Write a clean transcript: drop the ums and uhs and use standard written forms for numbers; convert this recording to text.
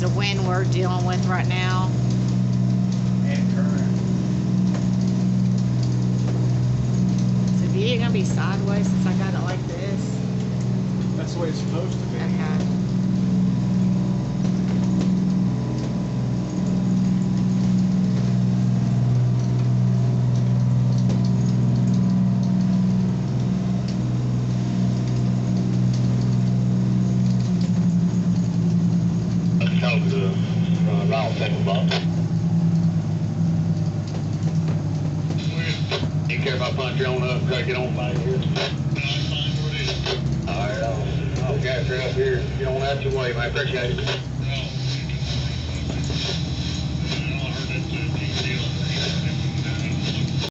the wind we're dealing with right now. And current. Is the video gonna be sideways since I got it like this? That's the way it's supposed to be. Okay. Talk to Ralph second block. You care if I punch you on up, try to get on by here? Alright, I'll gas her up here. Get on out your way, man. I appreciate it.